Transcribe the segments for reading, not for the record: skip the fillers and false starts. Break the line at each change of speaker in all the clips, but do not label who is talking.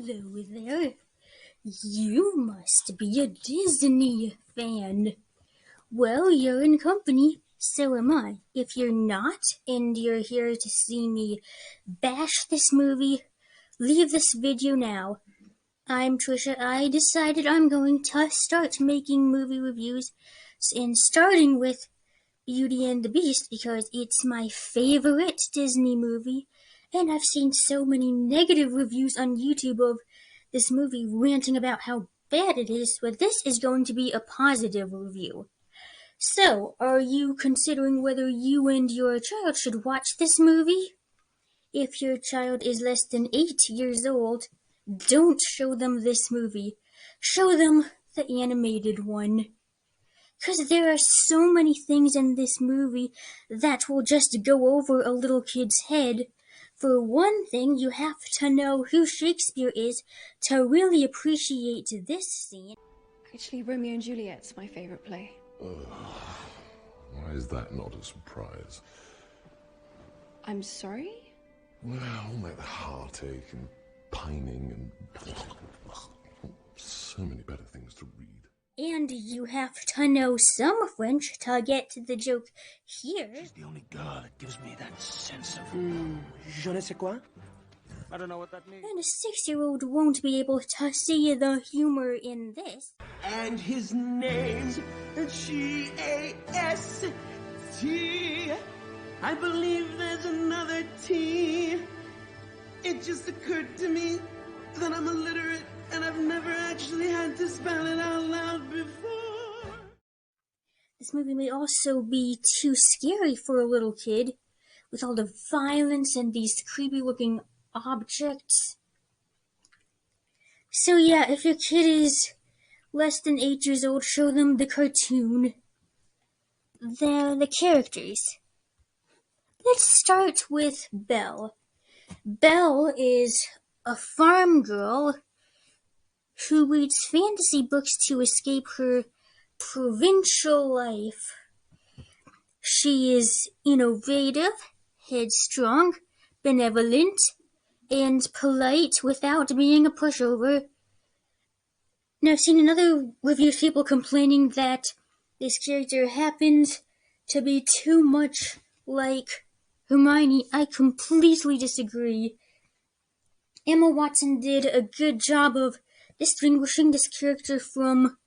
Hello there. You must be a Disney fan. Well, you're in company, so am I. If you're not, and you're here to see me bash this movie, leave this video now. I'm Trisha. I decided I'm going to start making movie reviews, and starting with Beauty and the Beast because it's my favorite Disney movie, and I've seen so many negative reviews on YouTube of this movie ranting about how bad it is, but this is going to be a positive review. So, are you considering whether you and your child should watch this movie? If your child is less than 8 years old, don't show them this movie. Show them the animated one. Because there are so many things in this movie that will just go over a little kid's head. For one thing, you have to know who Shakespeare is to really appreciate this scene.
Actually, Romeo and Juliet's my favorite play.
Why is that not a surprise?
I'm sorry?
Well, all that heartache and pining and so many better things to read.
And you have to know some French to get the joke here.
She's the only girl that gives me that sense of je ne sais quoi. I don't know what that means.
And a 6-year-old won't be able to see the humor in this.
And his name's G-A-S-T. I believe there's another T. It just occurred to me that I'm illiterate and I've never actually had to spell it out loud before.
This movie may also be too scary for a little kid, with all the violence and these creepy-looking objects. So yeah, if your kid is less than 8 years old, show them the cartoon. They're the characters. Let's start with Belle. Belle is a farm girl who reads fantasy books to escape her provincial life. She is innovative, headstrong, benevolent, and polite without being a pushover. Now, I've seen another review of people complaining that this character happens to be too much like Hermione. I completely disagree. Emma Watson did a good job of distinguishing this character from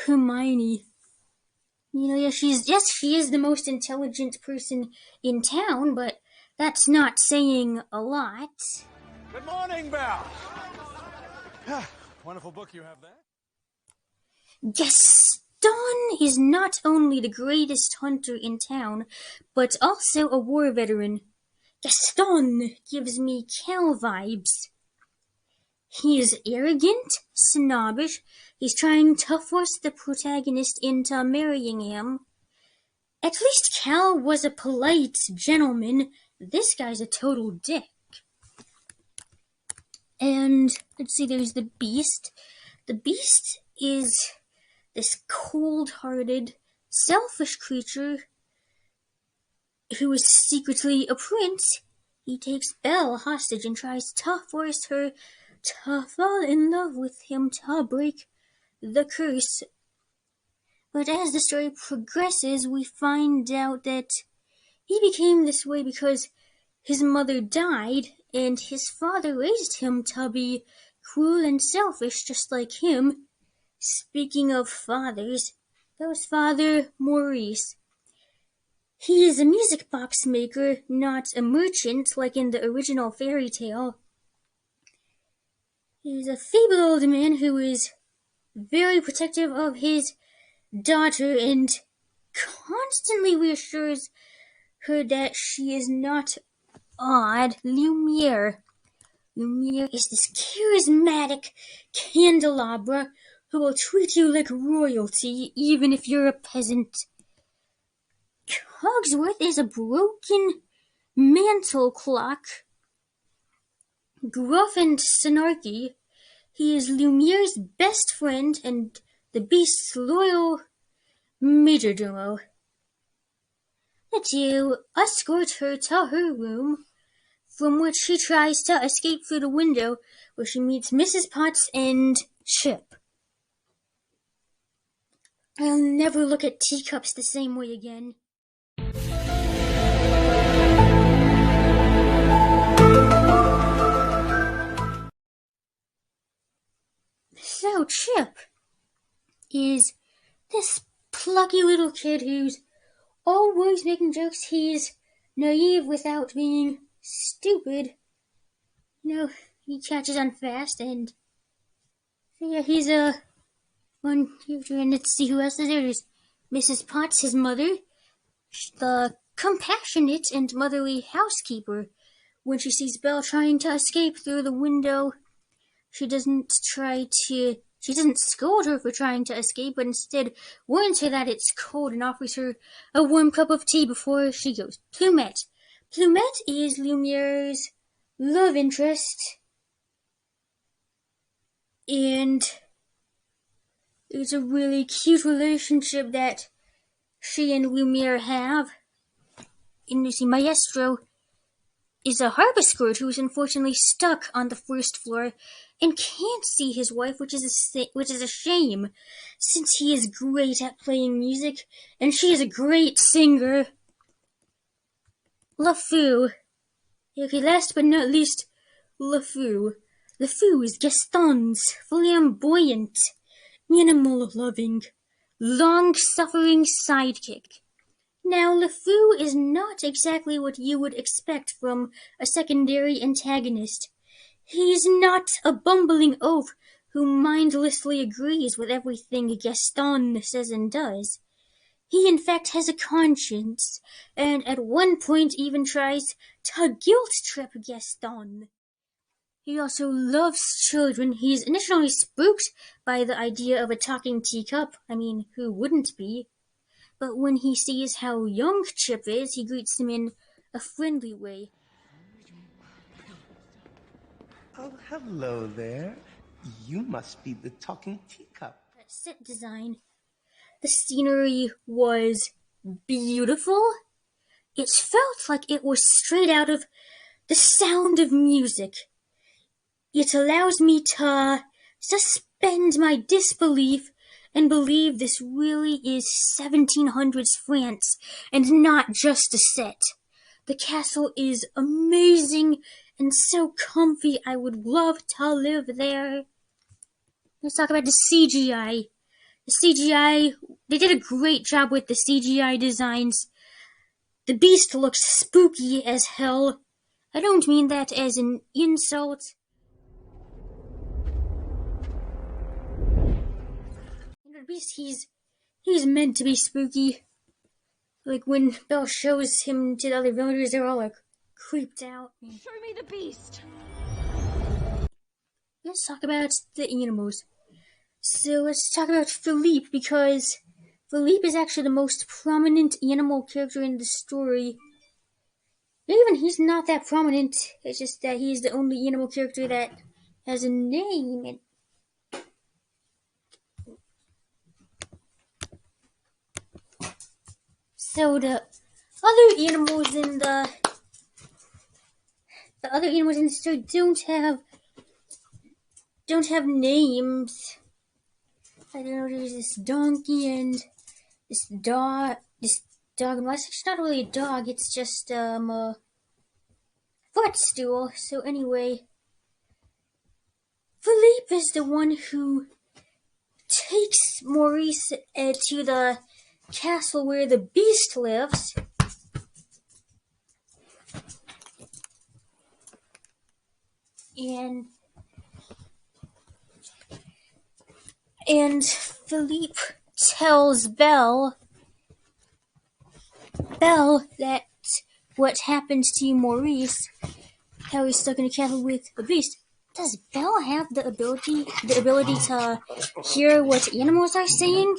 Hermione. She is the most intelligent person in town, but that's not saying a lot.
Good morning, Belle. Wonderful book you have there.
Gaston is not only the greatest hunter in town, but also a war veteran. Gaston gives me Cal vibes. He is arrogant, snobbish. He's trying to force the protagonist into marrying him. At least Cal was a polite gentleman. This guy's a total dick. And let's see, there's the Beast. The Beast is this cold-hearted, selfish creature who is secretly a prince. He takes Belle hostage and tries to force her to fall in love with him to break the curse. But as the story progresses, we find out that he became this way because his mother died and his father raised him to be cruel and selfish just like him. Speaking of fathers, that was Father Maurice. He is a music box maker, not a merchant like in the original fairy tale. He's a feeble old man who is very protective of his daughter and constantly reassures her that she is not odd. Lumiere is this charismatic candelabra who will treat you like royalty even if you're a peasant. Cogsworth is a broken mantle clock. Gruff and snarky, he is Lumiere's best friend and the Beast's loyal majordomo. The two escort her to her room, from which she tries to escape through the window, where she meets Mrs. Potts and Chip. I'll never look at teacups the same way again. So Chip is this plucky little kid who's always making jokes. He's naive without being stupid. He catches on fast, and yeah, he's one character. And let's see who else is there. There's Mrs. Potts, his mother, the compassionate and motherly housekeeper. When she sees Belle trying to escape through the window, she doesn't scold her for trying to escape, but instead warns her that it's cold and offers her a warm cup of tea before she goes. Plumette. Plumette is Lumiere's love interest, and it's a really cute relationship that she and Lumiere have. And you see, Maestro is a harpsichord who is unfortunately stuck on the first floor and can't see his wife, which is a shame, since he is great at playing music and she is a great singer. LeFou. Okay, last but not least, LeFou. LeFou is Gaston's flamboyant, animal-loving, long-suffering sidekick. Now, LeFou is not exactly what you would expect from a secondary antagonist. He's not a bumbling oaf who mindlessly agrees with everything Gaston says and does. He in fact has a conscience, and at one point even tries to guilt-trip Gaston. He also loves children. He's initially spooked by the idea of a talking teacup. I mean, who wouldn't be? But when he sees how young Chip is, he greets him in a friendly way.
Oh, hello there. You must be the talking teacup.
Set design. The scenery was beautiful. It felt like it was straight out of The Sound of Music. It allows me to suspend my disbelief and believe this really is 1700s France and not just a set. The castle is amazing and so comfy. I would love to live there. Let's talk about the CGI. The CGI, they did a great job with the CGI designs. The Beast looks spooky as hell. I don't mean that as an insult. The Beast, he's meant to be spooky. Like when Belle shows him to the other villagers, they're all like creeped out.
Show me the Beast!
Let's talk about the animals. So let's talk about Philippe, because Philippe is actually the most prominent animal character in the story. Even he's not that prominent, it's just that he's the only animal character that has a name. So the other animals in the story don't have names. I don't know, there's this donkey and this dog, well, it's actually not really a dog, it's just, a footstool. So anyway, Philippe is the one who takes Maurice to the castle where the Beast lives. And Philippe tells Belle that what happened to Maurice, how he's stuck in a castle with the Beast. Does Belle have the ability to hear what animals are saying?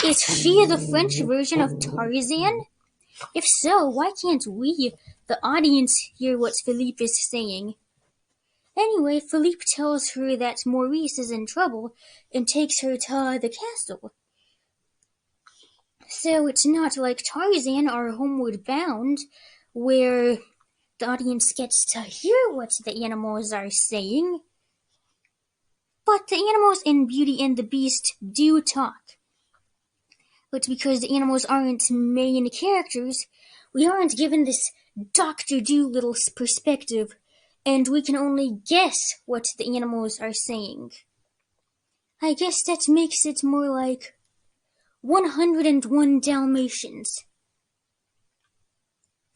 Is she the French version of Tarzan? If so, why can't we, the audience, hear what Philippe is saying? Anyway, Philippe tells her that Maurice is in trouble and takes her to the castle. So it's not like Tarzan or Homeward Bound, where the audience gets to hear what the animals are saying. But the animals in Beauty and the Beast do talk. But because the animals aren't main characters, we aren't given this Dr. Doolittle's perspective, and we can only guess what the animals are saying. I guess that makes it more like 101 Dalmatians.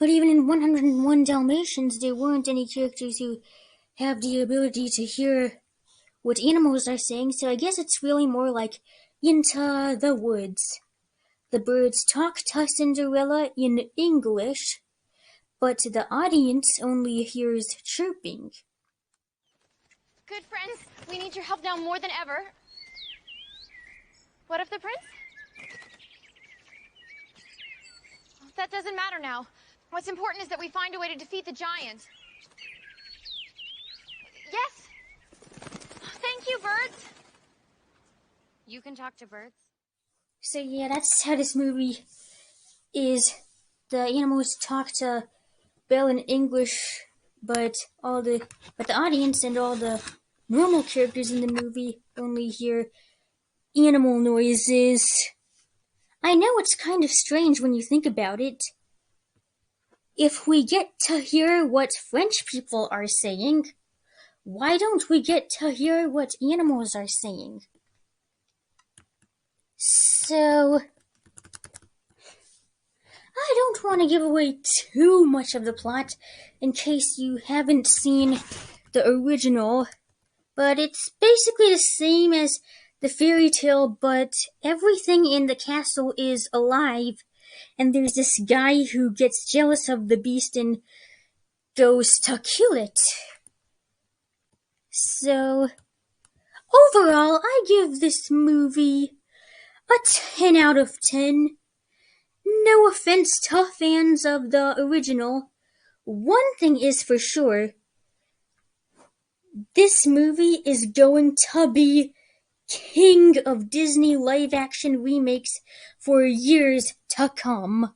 But even in 101 Dalmatians, there weren't any characters who have the ability to hear what animals are saying, so I guess it's really more like Into the Woods. The birds talk to Cinderella in English, but the audience only hears chirping.
Good friends, we need your help now more than ever. What of the prince? That doesn't matter now. What's important is that we find a way to defeat the giant. Yes! Thank you, birds! You can talk to birds?
So yeah, that's how this movie is. The animals talk to Belle in English, but the audience and all the normal characters in the movie only hear animal noises. I know it's kind of strange when you think about it. If we get to hear what French people are saying, why don't we get to hear what animals are saying? So, I don't want to give away too much of the plot in case you haven't seen the original, but it's basically the same as the fairy tale, but everything in the castle is alive, and there's this guy who gets jealous of the beast and goes to kill it. So, overall, I give this movie a 10 out of 10. No offense to fans of the original. One thing is for sure, this movie is going to be king of Disney live-action remakes for years to come.